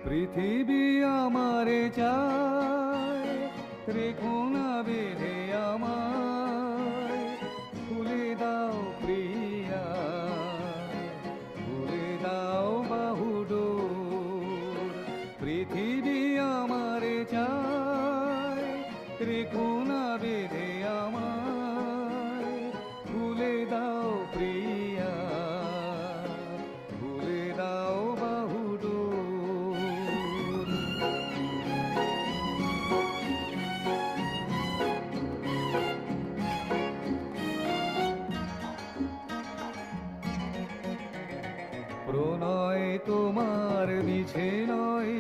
পৃথিবী আমারে চায়, রেখো না বেঁধে আমায়, খুলে দাও প্রিয়া, খুলে দাও বাহুডোর। পৃথিবী আমারে চায়, রেখো না বেঁধে আমায়, খুলে দাও প্রিয়া, খুলে দাও বাহুডোর। প্রণয় তোমার মিছে নয়,